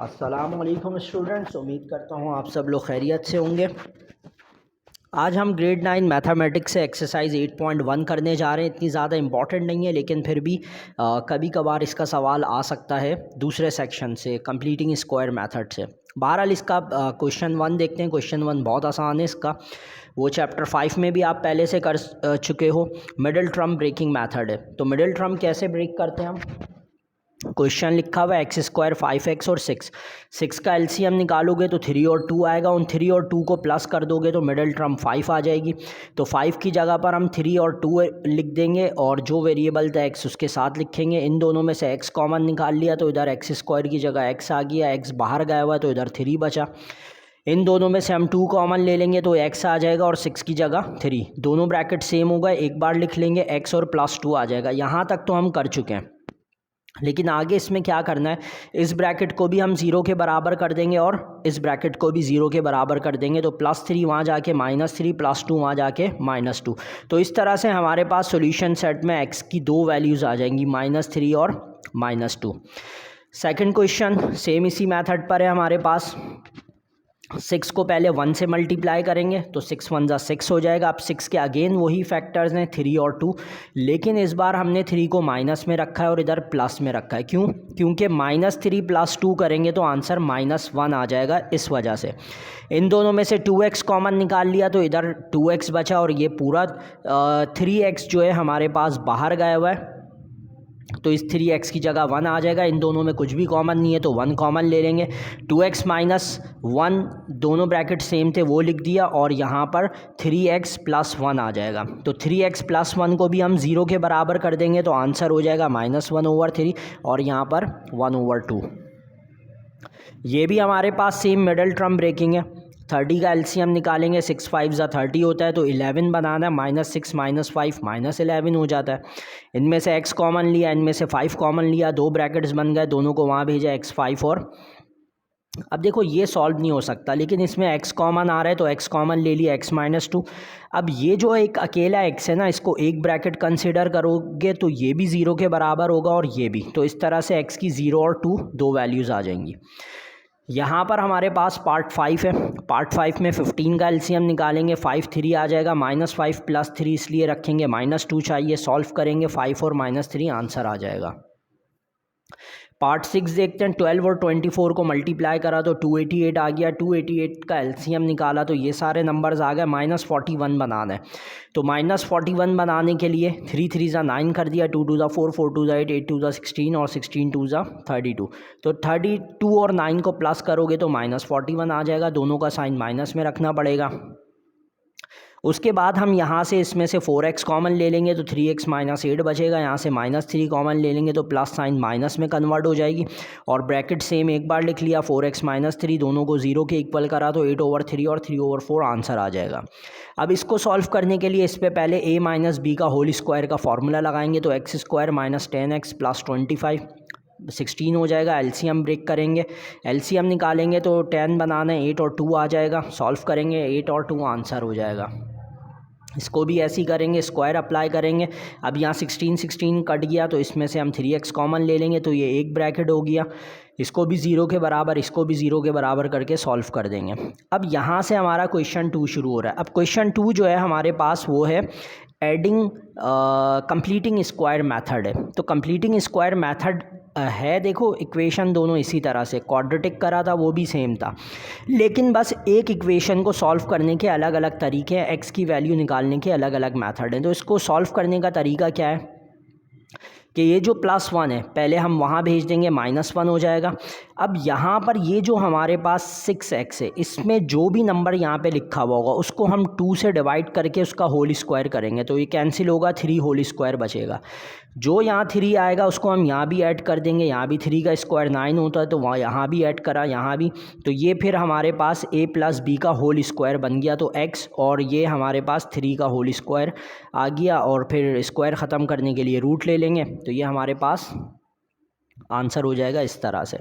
अस्सलामुअलैकुम स्टूडेंट्स, उम्मीद करता हूँ आप सब लोग खैरियत से होंगे। आज हम ग्रेड 9 मैथमेटिक्स से एक्सरसाइज 8.1 करने जा रहे हैं। इतनी ज़्यादा इम्पॉर्टेंट नहीं है, लेकिन फिर भी कभी कभार इसका सवाल आ सकता है दूसरे सेक्शन से, कंप्लीटिंग स्क्वायर मेथड से। बहरहाल इसका क्वेश्चन 1 देखते हैं। क्वेश्चन 1 बहुत आसान है इसका, वो चैप्टर 5 में भी आप पहले से कर चुके हो। मिडिल टर्म ब्रेकिंग मेथड है। तो मिडिल टर्म कैसे ब्रेक करते हैं हम? क्वेश्चन लिखा हुआ है एक्स स्क्वायर 5x और 6 का एलसीएम निकालोगे तो 3 और 2 आएगा। उन 3 और 2 को प्लस कर दोगे तो मिडिल टर्म 5 आ जाएगी। तो 5 की जगह पर हम 3 और 2 लिख देंगे और जो वेरिएबल था x उसके साथ लिखेंगे। इन दोनों में से x कॉमन निकाल लिया तो इधर एक्स स्क्वायर की जगह x आ गया, x बाहर गया हुआ है तो इधर 3 बचा। इन दोनों में से हम 2 कॉमन ले लेंगे तो x आ जाएगा और 6 की जगह 3। दोनों ब्रैकेट सेम होगा, एक बार लिख लेंगे x और +2 आ जाएगा। यहाँ तक तो हम कर चुके हैं, लेकिन आगे इसमें क्या करना है, इस ब्रैकेट को भी हम 0 के बराबर कर देंगे और इस ब्रैकेट को भी 0 के बराबर कर देंगे। तो +3 वहाँ जाके -3, +2 वहाँ जाके -2। तो इस तरह से हमारे पास सॉल्यूशन सेट में x की 2 वैल्यूज़ आ जाएंगी, -3 और -2। सेकंड क्वेश्चन सेम इसी मेथड पर है हमारे पास। 6 को पहले 1 से मल्टीप्लाई करेंगे तो 6 1 6 हो जाएगा। अब 6 के अगेन वही फैक्टर्स हैं 3 और 2, लेकिन इस बार हमने 3 को माइनस में रखा है और इधर प्लस में रखा है। क्यों? क्योंकि -3 + 2 करेंगे तो आंसर -1 आ जाएगा। इस वजह से इन दोनों में से 2x कॉमन निकाल लिया तो इधर 2x बचा और ये पूरा 3x जो है हमारे पास बाहर गया हुआ है, तो इस 3x की जगह 1 आ जाएगा। इन दोनों में कुछ भी कॉमन नहीं है तो 1 कॉमन ले लेंगे। 2x - 1 दोनों ब्रैकेट सेम थे वो लिख दिया और यहाँ पर 3x + 1 आ जाएगा। तो 3x + 1 को भी हम 0 के बराबर कर देंगे तो आंसर हो जाएगा -1/3 और यहाँ पर 1/2। ये भी हमारे पास सेम मिडल टर्म ब्रेकिंग है। 30 का एलसीएम निकालेंगे, 6 5 30 होता है तो 11 बनाना है। -6 -5 -11 हो जाता है। इनमें से x कॉमन लिया, इनमें से 5 कॉमन लिया, 2 ब्रैकेट्स बन गए, दोनों को वहाँ भेजा x 5 और अब देखो ये सॉल्व नहीं हो सकता, लेकिन इसमें x कॉमन आ रहा है तो x कॉमन ले लिया, x -2। अब ये जो एक अकेला x है ना, इसको एक ब्रैकेट कंसिडर करोगे तो ये भी 0 के बराबर होगा और ये भी। तो इस तरह से x की 0 और 2 दो वैल्यूज़ आ जाएंगी। यहाँ पर हमारे पास पार्ट 5 है। पार्ट 5 में 15 का एलसीएम निकालेंगे, 5 3 आ जाएगा। -5 + 3 इसलिए रखेंगे, -2 चाहिए, सॉल्व करेंगे, 5 और -3 आंसर आ जाएगा। पार्ट 6 देखते हैं। 12 और 24 को मल्टीप्लाई करा तो 288 आ गया। 288 का एलसीएम निकाला तो ये सारे नंबर्स आ गए। -41 बनाना है तो -41 बनाने के लिए 3 3 9 कर दिया, 2 2 4 4 2 8 8 2 16 और 16 2 32। तो 32 और 9 को प्लस करोगे तो -41 आ जाएगा। दोनों का साइन माइनस में रखना पड़ेगा। उसके बाद हम यहाँ से इसमें से 4x कॉमन ले लेंगे तो 3x - 8 बचेगा। यहाँ से -3 कॉमन ले लेंगे तो प्लस साइन माइनस में कन्वर्ट हो जाएगी और ब्रैकेट सेम एक बार लिख लिया। 4x - 3 दोनों को 0 के इक्वल करा तो 8/3 और 3/4 आंसर आ जाएगा। अब इसको सॉल्व करने के लिए इस पर पहले a - b का होल स्क्वायर का फॉर्मूला लगाएंगे तो x² - 10x + 25 16 हो जाएगा। एलसीएम ब्रेक करेंगे, एलसीएम निकालेंगे तो 10 बनाना है, 8 और 2 आ जाएगा। सॉल्व करेंगे, 8 और 2 आंसर हो जाएगा। इसको भी ऐसे ही करेंगे, स्क्वायर अप्लाई करेंगे। अब यहाँ 16 कट गया तो इसमें से हम 3x कॉमन ले लेंगे तो ये एक ब्रैकेट हो गया। इसको भी 0 के बराबर, इसको भी 0 के बराबर करके सॉल्व कर देंगे। अब यहाँ से हमारा क्वेश्चन 2 शुरू हो रहा है। अब क्वेश्चन 2 जो है हमारे पास वो है एडिंग कंप्लीटिंग स्क्वायर मेथड है। तो कंप्लीटिंग स्क्वायर मेथड है, देखो इक्वेशन दोनों इसी तरह से, क्वाड्रेटिक करा था वो भी सेम था, लेकिन बस एक इक्वेशन को सॉल्व करने के अलग अलग तरीके हैं, एक्स की वैल्यू निकालने के अलग अलग मेथड हैं। तो इसको सॉल्व करने का तरीका क्या है कि ये जो +1 है पहले हम वहाँ भेज देंगे, -1 हो जाएगा। अब यहाँ पर ये जो हमारे पास 6x है, इसमें जो भी नंबर यहाँ पे लिखा हुआ होगा उसको हम 2 से डिवाइड करके उसका होल स्क्वायर करेंगे तो ये कैंसिल होगा, 3 होल स्क्वायर बचेगा। जो यहाँ 3 आएगा उसको हम यहाँ भी ऐड कर देंगे। यहाँ भी 3 का स्क्वायर 9 होता है तो वहाँ यहाँ भी ऐड करा, यहाँ भी। तो ये फिर हमारे पास a + b का होल स्क्वायर बन गया तो x, और ये हमारे पास 3 का होल स्क्वायर आ गया। और फिर स्क्वायर ख़त्म करने के लिए रूट ले लेंगे तो ये हमारे पास आंसर हो जाएगा इस तरह से।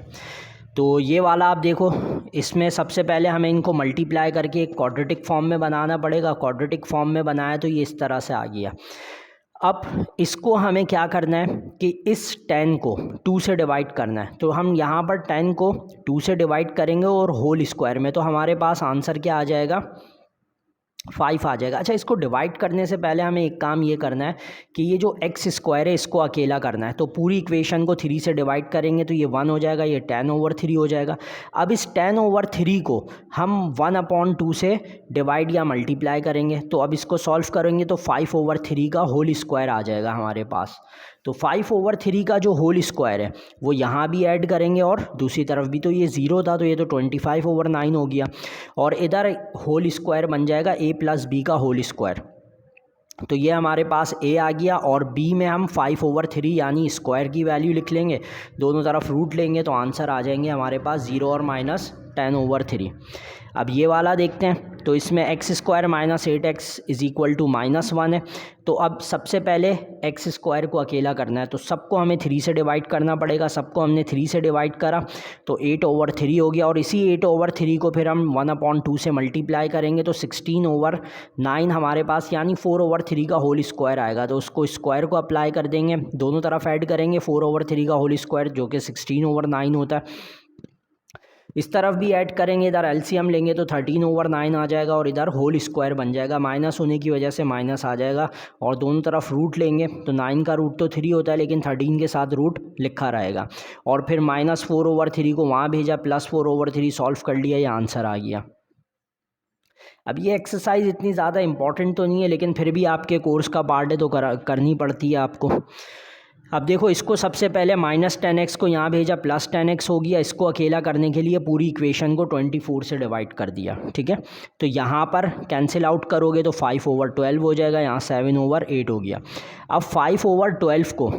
तो ये वाला आप देखो, इसमें सबसे पहले हमें इनको मल्टीप्लाई करके एक क्वाड्रेटिक फॉर्म में बनाना पड़ेगा। क्वाड्रेटिक फॉर्म में बनाया तो ये इस तरह से आ गया। अब इसको हमें क्या करना है कि इस 10 को 2 से डिवाइड करना है। तो हम यहाँ पर 10 को 2 से डिवाइड करेंगे और होल स्क्वायर में, तो हमारे पास आंसर क्या आ जाएगा, 5 आ जाएगा। अच्छा, इसको डिवाइड करने से पहले हमें एक काम ये करना है कि ये जो एक्स स्क्वायर है इसको अकेला करना है। तो पूरी इक्वेशन को 3 से डिवाइड करेंगे तो ये 1 हो जाएगा, ये 10/3 हो जाएगा। अब इस 10/3 को हम 1/2 से डिवाइड या मल्टीप्लाई करेंगे। तो अब इसको सॉल्व करेंगे तो 5/3 का होल स्क्वायर आ जाएगा हमारे पास। तो 5/3 का जो होल स्क्वायर है वो यहाँ भी ऐड करेंगे और दूसरी तरफ भी। तो ये 0 था तो ये तो 25/9 हो गया, और इधर होल स्क्वायर बन जाएगा a + b का होल स्क्वायर। तो ये हमारे पास a आ गया, और b में हम 5/3 यानी स्क्वायर की वैल्यू लिख लेंगे, दोनों तरफ रूट लेंगे तो आंसर आ जाएंगे हमारे पास 0 और -10/3। अब ये वाला देखते हैं। तो इसमें x² - 8x = -1 है। तो अब सबसे पहले x² को अकेला करना है, तो सबको हमें 3 से डिवाइड करना पड़ेगा। सबको हमने 3 से डिवाइड करा तो 8/3 हो गया, और इसी 8/3 को फिर हम 1/2 से मल्टीप्लाई करेंगे तो 16/9 हमारे पास, यानी 4/3 का होल स्क्वायर आएगा। तो उसको स्क्वायर को अप्लाई कर देंगे, दोनों तरफ ऐड करेंगे 4/3 का होल स्क्वायर जो कि 16/9 होता है। इस तरफ भी ऐड करेंगे, इधर एलसीएम लेंगे तो 13/9 आ जाएगा, और इधर होल स्क्वायर बन जाएगा, माइनस होने की वजह से माइनस आ जाएगा। और दोनों तरफ रूट लेंगे तो 9 का रूट तो 3 होता है, लेकिन 13 के साथ रूट लिखा रहेगा। और फिर -4/3 को वहाँ भेजा, +4/3 सॉल्व कर लिया, ये आंसर आ गया। अब ये एक्सरसाइज इतनी ज़्यादा इंपॉर्टेंट तो नहीं है, लेकिन फिर भी आपके कोर्स का पार्ट है तो करनी पड़ती है आपको। अब देखो, इसको सबसे पहले -10x को यहाँ भेजा, +10x हो गया। इसको अकेला करने के लिए पूरी इक्वेशन को 24 से डिवाइड कर दिया, ठीक है। तो यहाँ पर कैंसिल आउट करोगे तो 5/12 हो जाएगा, यहाँ 7/8 हो गया। अब 5/12 को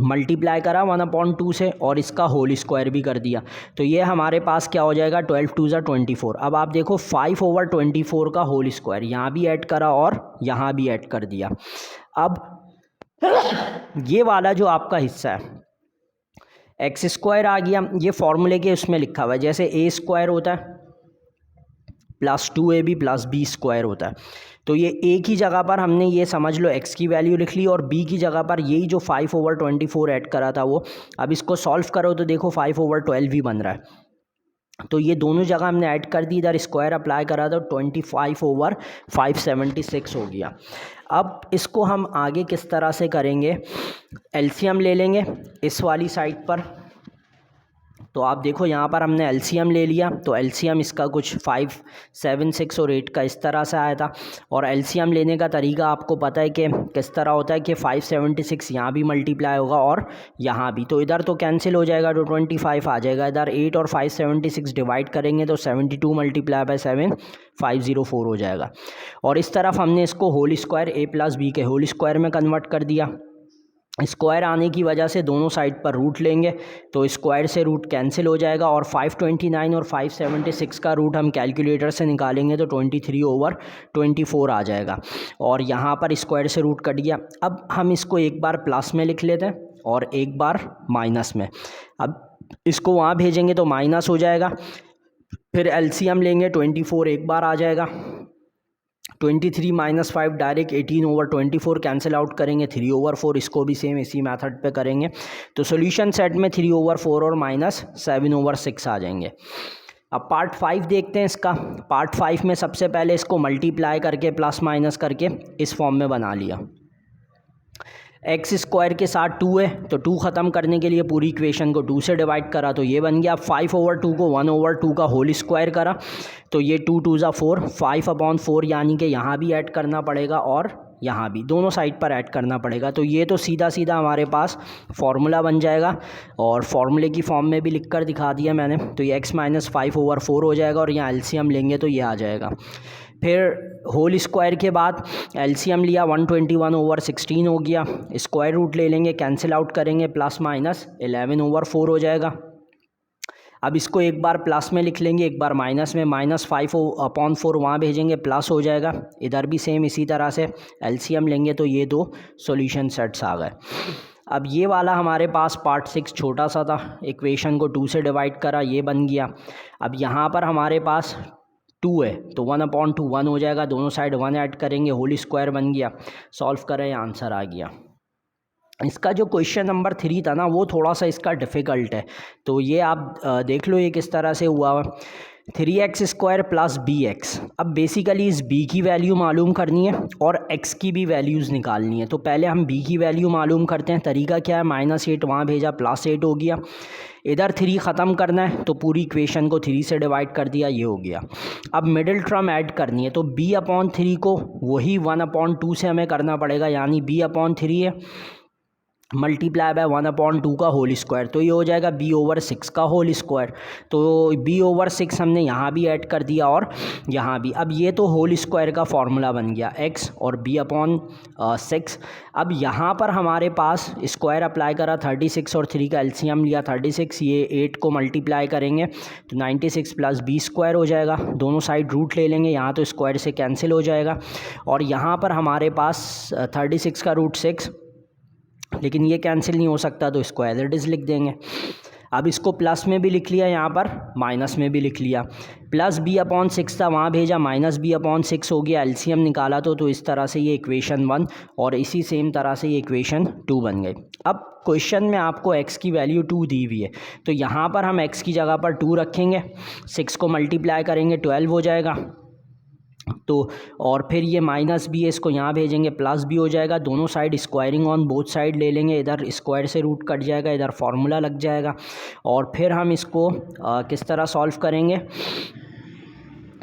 मल्टीप्लाई करा 1/2 से, और इसका होल स्क्वायर भी कर दिया, तो ये हमारे पास क्या हो जाएगा, 12×2 = 24। अब आप देखो 5/24 का होल स्क्वायर यहाँ भी ऐड करा और यहाँ भी ऐड कर दिया। अब ये वाला जो आपका हिस्सा है x² आ गया, ये फॉर्मूले के उसमें लिखा हुआ है, जैसे a² होता है +2ab + b² होता है। तो ये a की जगह पर हमने ये समझ लो x की वैल्यू लिख ली, और b की जगह पर यही जो 5/24 ऐड करा था वो। अब इसको सॉल्व करो तो देखो 5/12 भी बन रहा है। तो ये दोनों जगह हमने ऐड कर दी, इधर स्क्वायर अप्लाई करा तो 25/576 हो गया। अब इसको हम आगे किस तरह से करेंगे, एलसीएम ले लेंगे इस वाली साइड पर। तो आप देखो यहाँ पर हमने एलसीएम ले लिया, तो एलसीएम इसका कुछ 5, 7, 6 और 8 का इस तरह से आया था। और एलसीएम लेने का तरीका आपको पता है कि किस तरह होता है कि 576 यहाँ भी मल्टीप्लाई होगा और यहाँ भी, तो इधर तो कैंसिल हो जाएगा तो 25 आ जाएगा। इधर 8 और 576 डिवाइड करेंगे तो 72 × 7 504 हो जाएगा। और इस तरफ हमने इसको होल स्क्वायर a + b के होल स्क्वायर में कन्वर्ट कर दिया। स्क्वायर आने की वजह से दोनों साइड पर रूट लेंगे तो स्क्वायर से रूट कैंसिल हो जाएगा, और 529 और 576 का रूट हम कैलकुलेटर से निकालेंगे तो 23/24 आ जाएगा। और यहाँ पर स्क्वायर से रूट कट गया। अब हम इसको एक बार प्लस में लिख लेते हैं और एक बार माइनस में। अब इसको वहाँ भेजेंगे तो माइनस हो जाएगा, फिर एलसीएम लेंगे 24 एक बार आ जाएगा, 23 - 5 डायरेक्ट 18/24 कैंसिल आउट करेंगे, 3/4 इसको भी सेम इसी मेथड पे करेंगे। तो सॉल्यूशन सेट में 3/4 और -7/6 आ जाएंगे। अब पार्ट 5 देखते हैं इसका। पार्ट 5 में सबसे पहले इसको मल्टीप्लाई करके प्लस माइनस करके इस फॉर्म में बना लिया। x² के साथ 2 है तो 2 ख़त्म करने के लिए पूरी इक्वेशन को 2 से डिवाइड करा तो ये बन गया। 5/2 को 1/2 का होल स्क्वायर करा तो ये 2 × 2 = 4, 5/4 यानी कि यहाँ भी ऐड करना पड़ेगा और यहाँ भी, दोनों साइड पर ऐड करना पड़ेगा। तो ये तो सीधा सीधा हमारे पास फार्मूला बन जाएगा, और फार्मूले की फॉर्म में भी लिख कर दिखा दिया मैंने। तो ये x - 5/4 हो जाएगा, और यहाँ एलसीएम लेंगे तो ये आ जाएगा। फिर होल स्क्वायर के बाद एलसीएम लिया 121/16 हो गया, स्क्वायर रूट ले लेंगे, कैंसिल आउट करेंगे, +(11/4 हो जाएगा। अब इसको एक बार प्लस में लिख लेंगे, एक बार माइनस में, -5/4 वहाँ भेजेंगे, प्लस हो जाएगा। इधर भी सेम इसी तरह से एलसीएम लेंगे तो ये दो सॉल्यूशन सेट्स आ गए। अब ये वाला हमारे पास पार्ट 6 छोटा सा था, इक्वेशन को 2 से डिवाइड करा, ये बन गया। अब यहाँ पर हमारे पास 2 है तो 1/2 1 हो जाएगा, दोनों साइड 1 ऐड करेंगे, होल स्क्वायर बन गया। सॉल्व करें, आंसर आ गया। इसका जो क्वेश्चन नंबर 3 था ना वो थोड़ा सा इसका डिफ़िकल्ट है, तो ये आप देख लो ये किस तरह से हुआ हुआ। 3x² + bx। अब बेसिकली इस b की वैल्यू मालूम करनी है और x की भी वैल्यूज़ निकालनी है। तो पहले हम b की वैल्यू मालूम करते हैं। तरीका क्या है, -8 वहाँ भेजा, +8 हो गया। इधर 3 ख़त्म करना है तो पूरी इक्वेशन को 3 से डिवाइड कर दिया, ये हो गया। अब मिडिल टर्म ऐड करनी है तो b/3 को वही 1/2 से हमें करना पड़ेगा, यानी b/3 है मल्टीप्लाई बाय 1/2 का होल स्क्वायर, तो ये हो जाएगा b/6 का होल स्क्वायर। तो b/6 हमने यहाँ भी ऐड कर दिया और यहाँ भी। अब ये तो होल स्क्वायर का फॉर्मूला बन गया x और b/6। अब यहाँ पर हमारे पास स्क्वायर अप्लाई करा, 36 और 3 का एलसीएम लिया 36, ये 8 को मल्टीप्लाई करेंगे तो 96 + b² हो जाएगा। दोनों साइड रूट ले लेंगे, यहाँ तो स्क्वायर से कैंसिल हो जाएगा। और यहाँ पर हमारे पास 36 का रूट 6, लेकिन ये कैंसिल नहीं हो सकता तो स्क्वायर इट इज़ लिख देंगे। अब इसको प्लस में भी लिख लिया, यहाँ पर माइनस में भी लिख लिया। प्लस b/6 था वहाँ भेजा, -b/6 हो गया, एलसीएम निकाला तो इस तरह से ये इक्वेशन 1 और इसी सेम तरह से ये इक्वेशन 2 बन गई। अब क्वेश्चन में आपको x की वैल्यू 2 दी हुई है, तो यहाँ पर हम x की जगह पर 2 रखेंगे, 6 को मल्टीप्लाई करेंगे 12 हो जाएगा। तो और फिर ये -b है, इसको यहाँ भेजेंगे, +b हो जाएगा। दोनों side squaring on both side ले लेंगे, इधर स्क्वायर से रूट कट जाएगा, इधर फार्मूला लग जाएगा। और फिर हम इसको किस तरह सॉल्व करेंगे,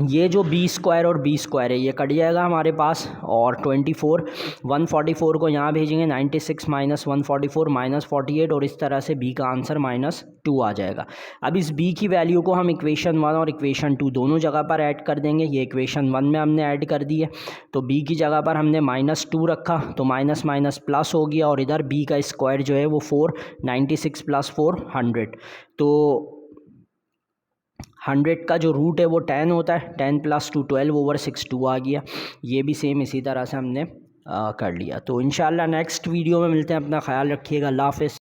ये जो b² और b² है ये कट जाएगा हमारे पास, और 24 144 को यहाँ भेजेंगे, 96 - 144 -48, और इस तरह से b का आंसर -2 आ जाएगा। अब इस b की वैल्यू को हम इक्वेशन 1 और इक्वेशन 2 दोनों जगह पर ऐड कर देंगे। ये इक्वेशन 1 में हमने ऐड कर दी है, तो b की जगह पर हमने -2 रखा तो माइनस माइनस प्लस हो गया, और इधर b का स्क्वायर जो है वो 4, 96 + 4 100, तो 100 का जो रूट है वो 10 होता है, 10 + 2 12/6 2 आ गया। ये भी सेम इसी तरह से हमने कर लिया। तो इंशाल्लाह नेक्स्ट वीडियो में मिलते हैं, अपना ख्याल रखिएगा, अल्लाह हाफ़िज़।